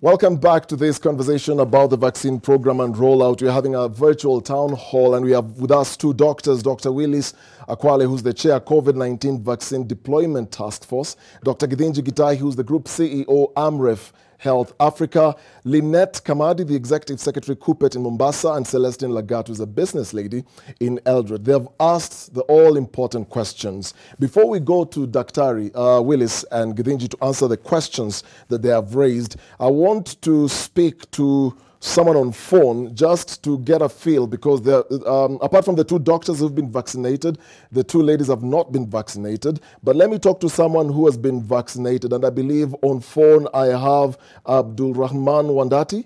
Welcome back to this conversation about the vaccine program and rollout. We're having a virtual town hall, and we have with us two doctors, Dr. Willis Akwale, who's the chair COVID-19 Vaccine Deployment Task Force, Dr. Githinji Gitai, who's the group CEO, AMREF Health Africa, Lynette Kamadi, the executive secretary, Kupet in Mombasa, and Celestine Lagat, who's a business lady in Eldred. They have asked the all-important questions. Before we go to Daktari Willis and Githinji to answer the questions that they have raised, I want to speak to someone on phone just to get a feel, because apart from the two doctors who've been vaccinated, the two ladies have not been vaccinated. But let me talk to someone who has been vaccinated, and I believe on phone I have Abdul Rahman Wandati.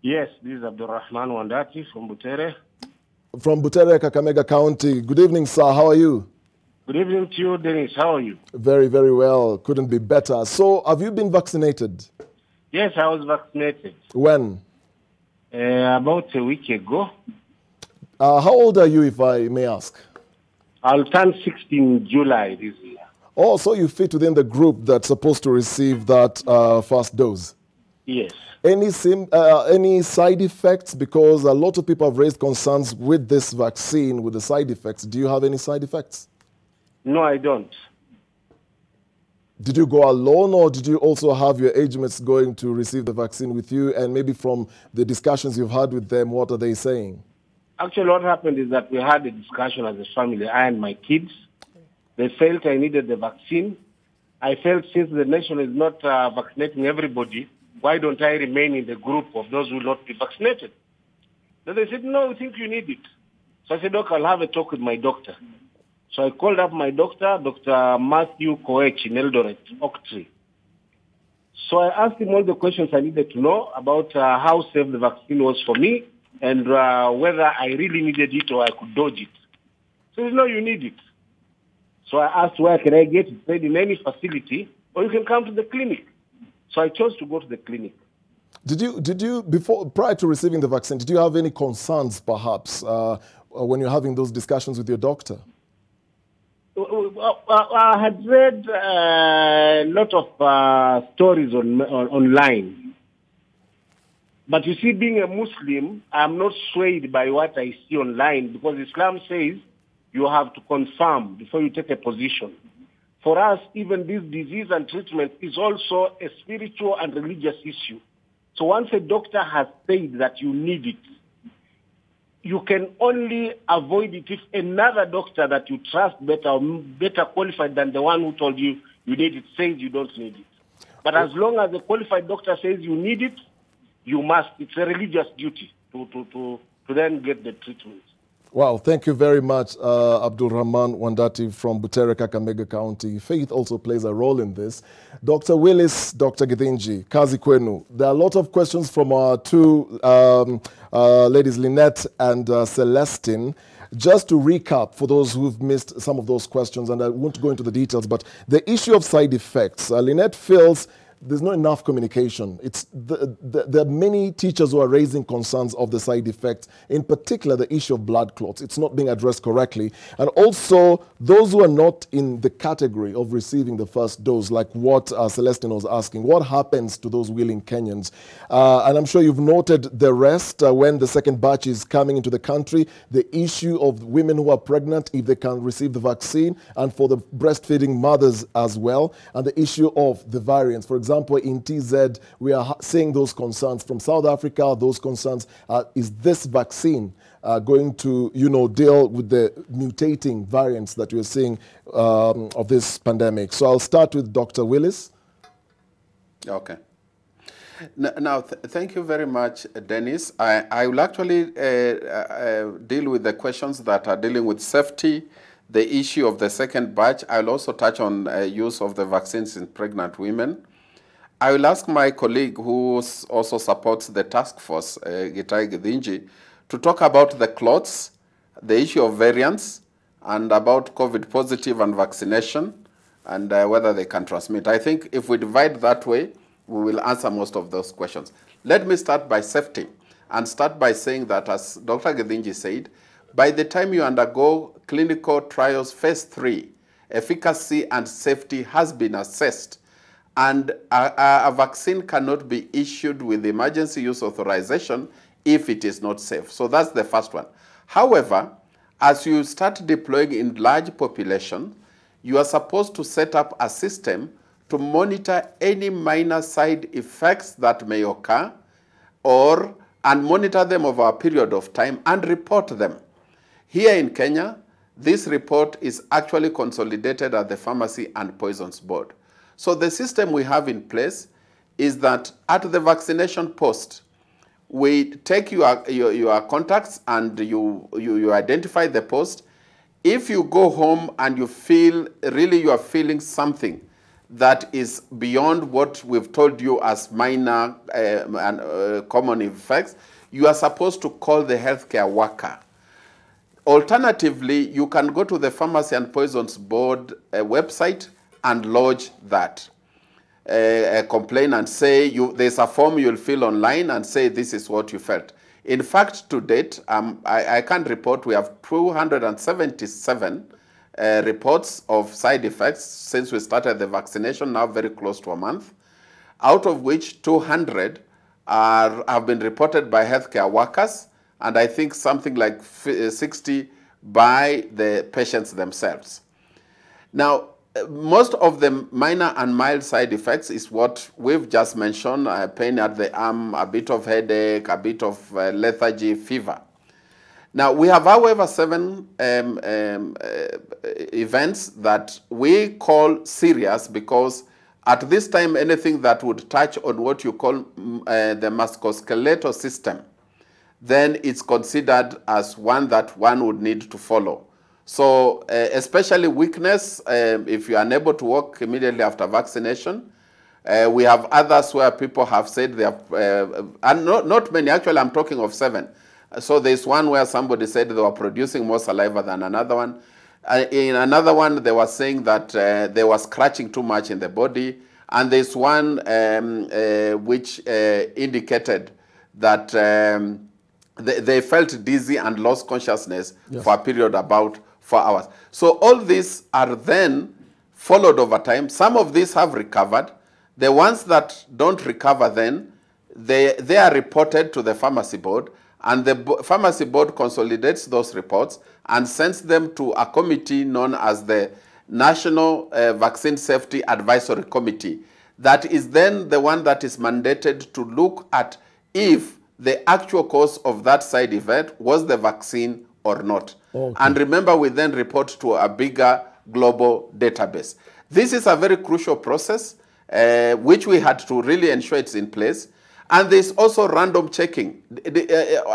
Yes, this is Abdul Rahman Wandati from Butere. From Butere, Kakamega County. Good evening, sir. How are you? Good evening to you, Dennis. How are you? Very, very well. Couldn't be better. So, have you been vaccinated? Yes, I was vaccinated. When? About a week ago. How old are you, if I may ask? I'll turn 60 in July this year. Oh, so you fit within the group that's supposed to receive that first dose? Yes. Any side effects? Because a lot of people have raised concerns with this vaccine, with the side effects. Do you have any side effects? No, I don't. Did you go alone, or did you also have your age mates going to receive the vaccine with you? And maybe from the discussions you've had with them, what are they saying? Actually, what happened is that we had a discussion as a family, I and my kids. They felt I needed the vaccine. I felt since the nation is not vaccinating everybody, why don't I remain in the group of those who will not be vaccinated? Then they said, no, we think you need it. So I said, okay, I'll have a talk with my doctor. So I called up my doctor, Dr. Matthew Covax in Eldoret, Octree. So I asked him all the questions I needed to know about how safe the vaccine was for me and whether I really needed it or I could dodge it. So he said, no, you need it. So I asked, where can I get it? He said, in any facility, or you can come to the clinic. So I chose to go to the clinic. Did you prior to receiving the vaccine, did you have any concerns perhaps when you're having those discussions with your doctor? I had read a lot of stories online. But you see, being a Muslim, I'm not swayed by what I see online, because Islam says you have to confirm before you take a position. For us, even this disease and treatment is also a spiritual and religious issue. So once a doctor has said that you need it, you can only avoid it if another doctor that you trust better or better qualified than the one who told you you need it says you don't need it. But as long as the qualified doctor says you need it, you must. It's a religious duty to then get the treatment. Wow, thank you very much, Abdul Rahman Wandati from Butere, Kakamega County. Faith also plays a role in this. Dr. Willis, Dr. Githinji, Kazi Kwenu. There are a lot of questions from our two ladies, Lynette and Celestine. Just to recap, for those who've missed some of those questions, and I won't go into the details, but the issue of side effects. Lynette feels there's not enough communication. There are many teachers who are raising concerns of the side effects, in particular the issue of blood clots. It's not being addressed correctly. And also those who are not in the category of receiving the first dose, like what Celestine was asking, what happens to those willing Kenyans? And I'm sure you've noted the rest when the second batch is coming into the country, the issue of women who are pregnant, if they can receive the vaccine, and for the breastfeeding mothers as well, and the issue of the variants. For example, in TZ, we are seeing those concerns from South Africa. Those concerns is this vaccine going to, deal with the mutating variants that we're seeing of this pandemic? So I'll start with Dr. Willis. Okay. Now, thank you very much, Dennis. I will actually deal with the questions that are dealing with safety, the issue of the second batch. I'll also touch on use of the vaccines in pregnant women. I will ask my colleague who also supports the task force, Gitai Githinji, to talk about the clots, the issue of variants, and about COVID positive and vaccination, and whether they can transmit. I think if we divide that way, we will answer most of those questions. Let me start by safety, and start by saying that, as Dr. Githinji said, by the time you undergo clinical trials phase 3, efficacy and safety has been assessed, and a vaccine cannot be issued with emergency use authorization if it is not safe. So that's the first one. However, as you start deploying in large population, you are supposed to set up a system to monitor any minor side effects that may occur and monitor them over a period of time and report them. Here in Kenya, this report is actually consolidated at the Pharmacy and Poisons Board. So the system we have in place is that at the vaccination post, we take your contacts and you identify the post. If you go home and you feel, really you are feeling something that is beyond what we've told you as minor and common effects, you are supposed to call the healthcare worker. Alternatively, you can go to the Pharmacy and Poisons Board website and lodge that complaint and say, there's a form you'll fill online and say this is what you felt. In fact, to date, I can report we have 277 reports of side effects since we started the vaccination, now very close to a month, out of which 200 have been reported by healthcare workers, and I think something like 60 by the patients themselves. Now, most of the minor and mild side effects is what we've just mentioned, pain at the arm, a bit of headache, a bit of lethargy, fever. Now, we have, however, 7 events that we call serious because at this time, anything that would touch on what you call the musculoskeletal system, then it's considered as one that one would need to follow. So especially weakness, if you're unable to walk immediately after vaccination. We have others where people have said they have, and not many, actually I'm talking of 7. So there's one where somebody said they were producing more saliva than another one. In another one, they were saying that they were scratching too much in the body. And there's one which indicated that they felt dizzy and lost consciousness for a period about 4 hours. So all these are then followed over time. Some of these have recovered. The ones that don't recover then, they are reported to the pharmacy board, and the pharmacy board consolidates those reports and sends them to a committee known as the National Vaccine Safety Advisory Committee. That is then the one that is mandated to look at if the actual cause of that side effect was the vaccine or not. Okay. And remember, we then report to a bigger global database. This is a very crucial process, which we had to really ensure it's in place. And there's also random checking.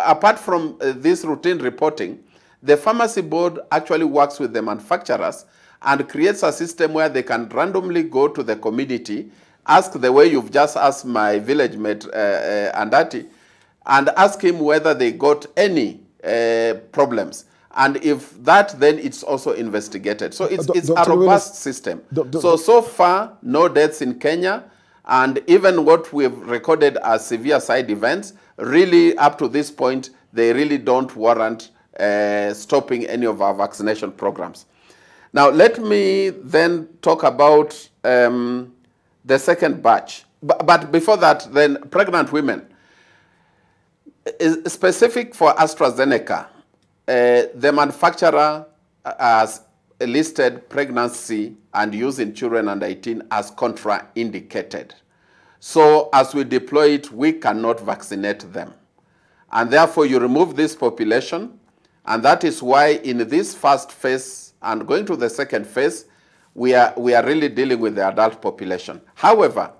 Apart from this routine reporting, the pharmacy board actually works with the manufacturers and creates a system where they can randomly go to the community, ask the way you've just asked my village mate, Andati, and ask him whether they got any problems. And if that, then it's also investigated. So it's a robust system. So far, no deaths in Kenya. And even what we've recorded as severe side events, really up to this point, they really don't warrant stopping any of our vaccination programs. Now, let me then talk about the second batch. But before that, then pregnant women. Specific for AstraZeneca, the manufacturer has listed pregnancy and use in children under 18 as contraindicated. So as we deploy it, we cannot vaccinate them. And therefore, you remove this population, and that is why in this first phase and going to the second phase, we are really dealing with the adult population. However,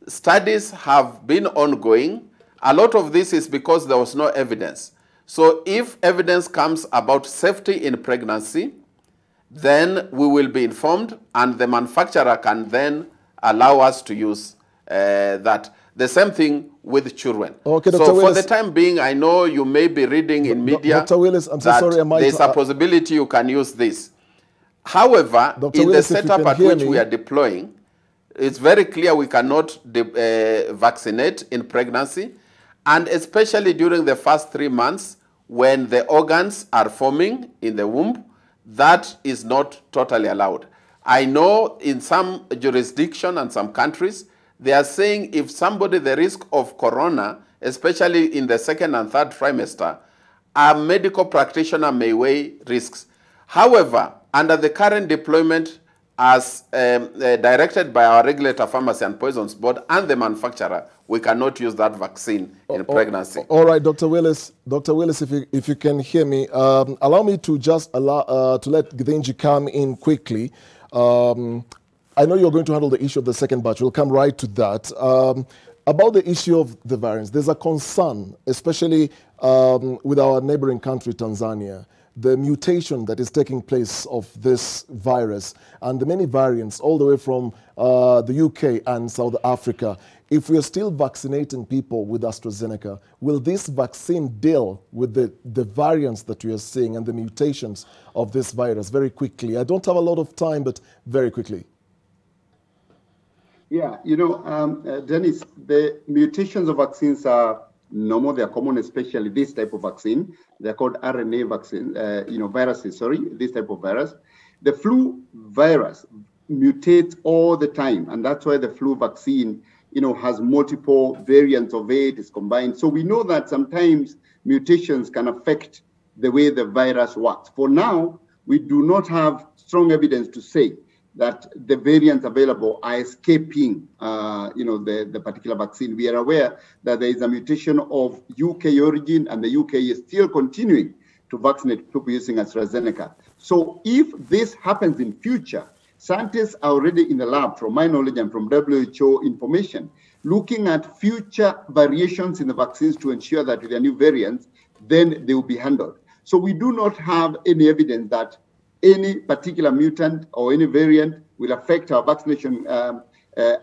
studies have been ongoing. A lot of this is because there was no evidence. So if evidence comes about safety in pregnancy, then we will be informed, and the manufacturer can then allow us to use that. The same thing with children. Okay, Dr. So Willis, for the time being, I know you may be reading in media Dr. Willis, I'm so sorry, there's a possibility you can use this. However, Dr. in Willis, the setup at which we are deploying, it's very clear we cannot vaccinate in pregnancy, and especially during the first 3 months when the organs are forming in the womb, that is not totally allowed. I know in some jurisdiction and some countries, they are saying if somebody, the risk of corona, especially in the second and third trimester, a medical practitioner may weigh risks. However, under the current deployment as directed by our regulator, Pharmacy and Poisons Board, and the manufacturer, we cannot use that vaccine in pregnancy. All right, Dr. Willis. Dr. Willis, if you can hear me, allow me to just to let Githinji come in quickly. I know you're going to handle the issue of the second batch. We'll come right to that. About the issue of the variants, there's a concern, especially with our neighboring country, Tanzania, the mutation that is taking place of this virus and the many variants all the way from the UK and South Africa. If we are still vaccinating people with AstraZeneca, will this vaccine deal with the variants that we are seeing and the mutations of this virus very quickly? I don't have a lot of time, but very quickly. Yeah, Dennis, the mutations of vaccines are normal. They are common, especially this type of vaccine. They're called RNA vaccine, viruses, this type of virus. The flu virus mutates all the time, and that's why the flu vaccine, has multiple variants of it, is combined. So we know that sometimes mutations can affect the way the virus works. For now, we do not have strong evidence to say that the variants available are escaping, the particular vaccine. We are aware that there is a mutation of UK origin, and the UK is still continuing to vaccinate people using AstraZeneca. So if this happens in future, scientists are already in the lab, from my knowledge and from WHO information, looking at future variations in the vaccines to ensure that with the new variants, then they will be handled. So we do not have any evidence that any particular mutant or any variant will affect our vaccination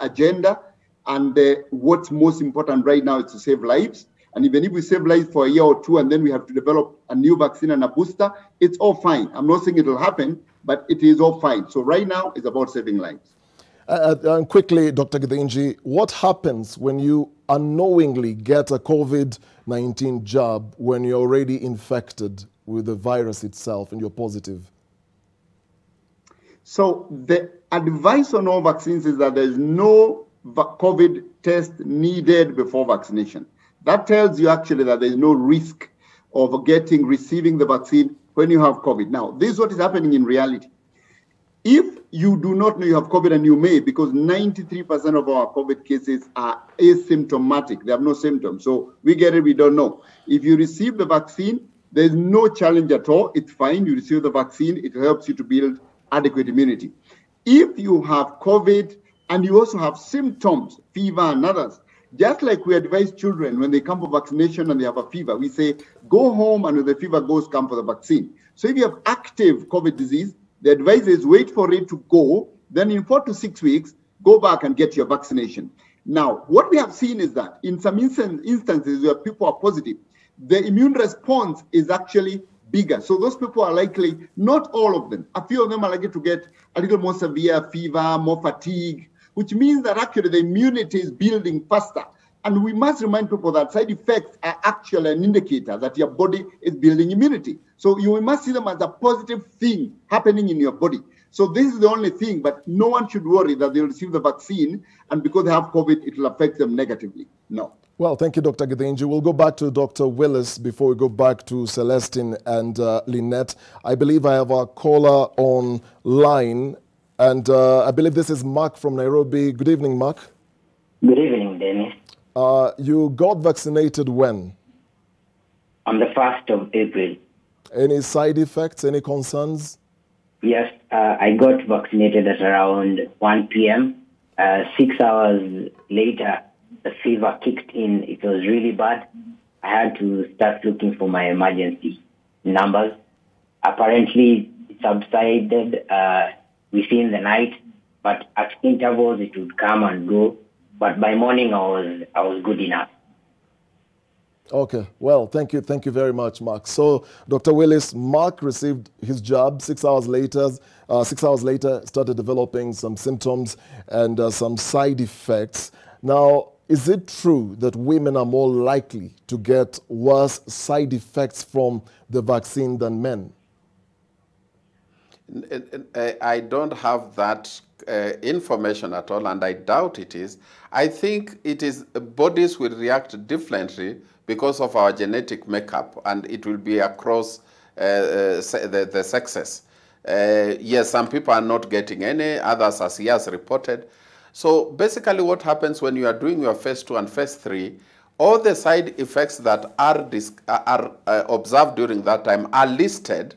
agenda. And what's most important right now is to save lives. And even if we save lives for a year or two and then we have to develop a new vaccine and a booster, it's all fine. I'm not saying it will happen, but it is all fine. So right now it's about saving lives. And quickly, Dr. Githinji, what happens when you unknowingly get a COVID-19 jab when you're already infected with the virus itself and you're positive? So the advice on all vaccines is that there's no COVID test needed before vaccination. That tells you actually that there's no risk of receiving the vaccine when you have COVID. Now, this is what is happening in reality. If you do not know you have COVID, and you may, because 93% of our COVID cases are asymptomatic. They have no symptoms. So we get it, we don't know. If you receive the vaccine, there's no challenge at all. It's fine. You receive the vaccine. It helps you to build adequate immunity. If you have COVID and you also have symptoms, fever and others, just like we advise children when they come for vaccination and they have a fever, we say, go home, and when the fever goes, come for the vaccine. So if you have active COVID disease, the advice is wait for it to go, then in 4 to 6 weeks, go back and get your vaccination. Now, what we have seen is that in some instances where people are positive, the immune response is actually bigger. So those people are likely, not all of them, a few of them are likely to get a little more severe fever, more fatigue, which means that actually the immunity is building faster. And we must remind people that side effects are actually an indicator that your body is building immunity. So we must see them as a positive thing happening in your body. So this is the only thing, but no one should worry that they'll receive the vaccine and because they have COVID, it will affect them negatively. No. Well, thank you, Dr. Githinji. We'll go back to Dr. Willis before we go back to Celestine and Lynette. I believe I have a caller online, and I believe this is Mark from Nairobi. Good evening, Mark. Good evening, Dennis. You got vaccinated when? On the 1st of April. Any side effects, any concerns? Yes, I got vaccinated at around 1 p.m. 6 hours later, the fever kicked in. It was really bad. I had to start looking for my emergency numbers. Apparently, it subsided within the night, but at intervals it would come and go. But by morning, I was good enough. Okay, well, thank you very much, Mark. So, Dr. Willis, Mark received his jab 6 hours later. 6 hours later, started developing some symptoms and some side effects. Now, is it true that women are more likely to get worse side effects from the vaccine than men? I don't have that information at all, and I doubt it is. I think it is bodies will react differently because of our genetic makeup, and it will be across the sexes. Yes, some people are not getting any, others, as he has reported. So basically what happens when you are doing your phase 2 and phase 3, all the side effects that are observed during that time are listed,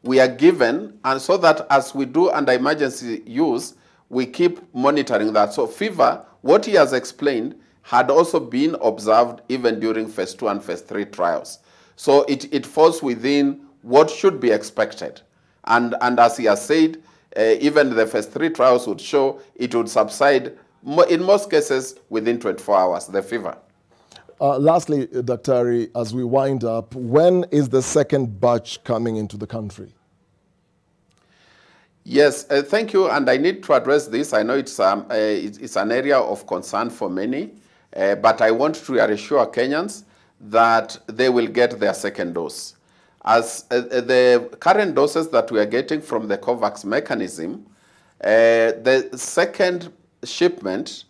we are given, and so that as we do under emergency use, we keep monitoring that. So fever, what he has explained, had also been observed even during phase 2 and phase 3 trials. So it falls within what should be expected. And as he has said, even the phase 3 trials would show it would subside, in most cases, within 24 hours, the fever. Lastly, Dr. Ari, as we wind up, when is the second batch coming into the country? Yes, thank you, and I need to address this. I know it's an area of concern for many, but I want to reassure Kenyans that they will get their second dose. As the current doses that we are getting from the Covax mechanism, the second shipment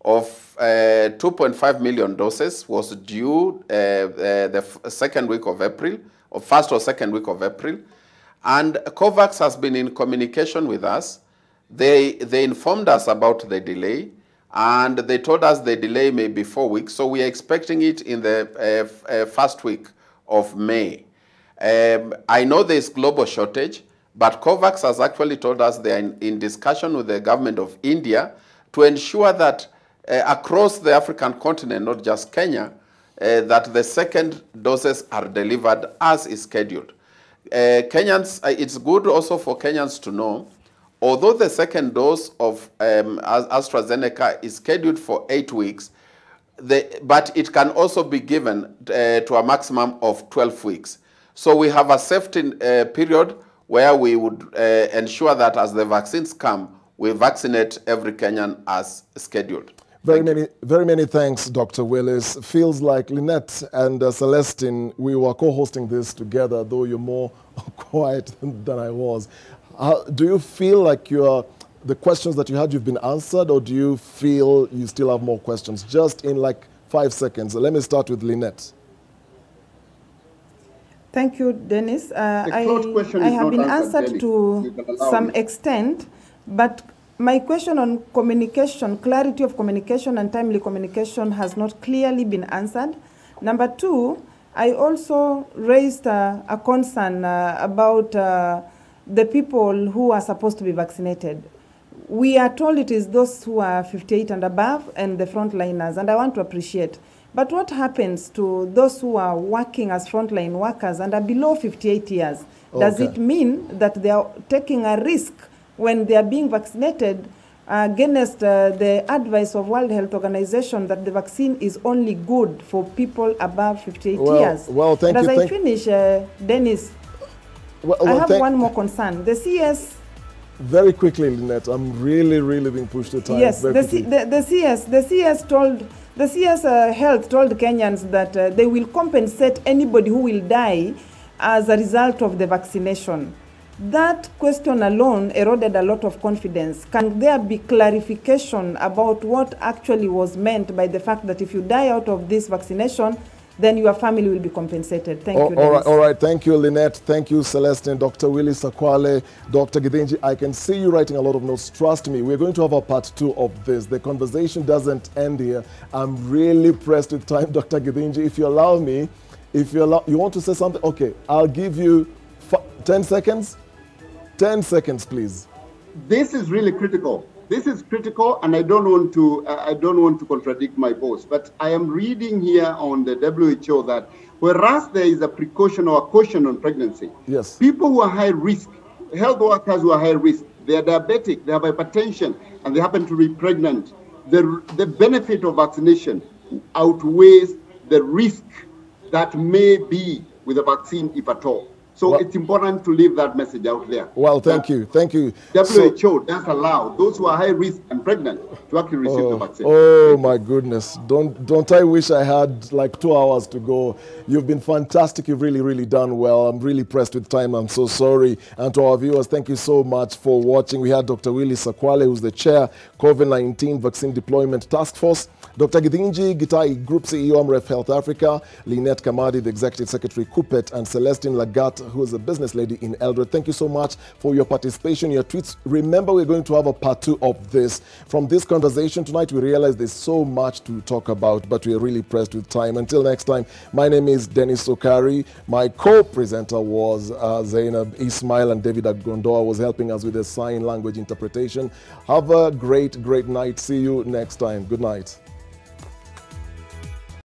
of 2.5 million doses was due the second week of April, or first or second week of April. And Covax has been in communication with us. They informed us about the delay, and they told us the delay may be 4 weeks. So we are expecting it in the first week of May. I know there is global shortage, but Covax has actually told us they are in discussion with the government of India to ensure that across the African continent, not just Kenya, that the second doses are delivered as is scheduled. Kenyans, it's good also for Kenyans to know, although the second dose of AstraZeneca is scheduled for 8 weeks, but it can also be given to a maximum of 12 weeks. So we have a safety period where we would ensure that as the vaccines come, we vaccinate every Kenyan as scheduled. Very many thanks, Dr. Willis. Feels like Lynette and Celestine, we were co-hosting this together, though you're more quiet than I was. Do you feel like the questions that you had, you've been answered, or do you feel you still have more questions? Just in like 5 seconds. Let me start with Lynette. Thank you, Dennis. I have been answered to some extent, but my question on communication, clarity of communication and timely communication has not clearly been answered. Number two, I also raised a concern about the people who are supposed to be vaccinated. We are told it is those who are 58 and above and the frontliners, and I want to appreciate. But what happens to those who are working as frontline workers and are below 58 years? Okay. Does it mean that they are taking a risk when they are being vaccinated against the advice of World Health Organization that the vaccine is only good for people above 58 years? Well, thank you. As I finish, Dennis, I have one more concern. The CS... Very quickly, Lynette, I'm really being pushed to time. Yes, the CS Health told Kenyans that they will compensate anybody who will die as a result of the vaccination. That question alone eroded a lot of confidence. Can there be clarification about what actually was meant by the fact that if you die out of this vaccination, then your family will be compensated? Thank you, Dennis. All right. Thank you, Lynette. Thank you, Celestine, Dr. Willis Sakwale, Dr. Githinji. I can see you writing a lot of notes. Trust me, we're going to have a part 2 of this. The conversation doesn't end here. I'm really pressed with time, Dr. Githinji. If you allow me, you want to say something? Okay, I'll give you 10 seconds. 10 seconds, please. This is really critical. This is critical, and I don't want to contradict my boss, but I am reading here on the WHO that whereas there is a precaution or a caution on pregnancy, yes, people who are high risk, health workers who are high risk, they are diabetic, they have hypertension, and they happen to be pregnant, the benefit of vaccination outweighs the risk that may be with the vaccine, if at all. So it's important to leave that message out there. Well, thank you. WHO does allow those who are high risk and pregnant to actually receive the vaccine. Oh my goodness. Don't I wish I had like 2 hours to go. You've been fantastic. You've really done well. I'm really pressed with time. I'm so sorry. And to our viewers, thank you so much for watching. We had Dr. Willie Sakwale, who's the chair, Covid-19 Vaccine Deployment Task Force. Dr. Githinji Gitai, Group CEO, AMREF Health Africa, Lynette Kamadi, the Executive Secretary, Kupet, and Celestine Lagat, who is a business lady in Eldred. Thank you so much for your participation, your tweets. Remember, we're going to have a part 2 of this. From this conversation tonight, we realize there's so much to talk about, but we're really pressed with time. Until next time, my name is Dennis Okari. My co-presenter was Zainab Ismail, and David Agondoa was helping us with the sign language interpretation. Have a great night. See you next time. Good night.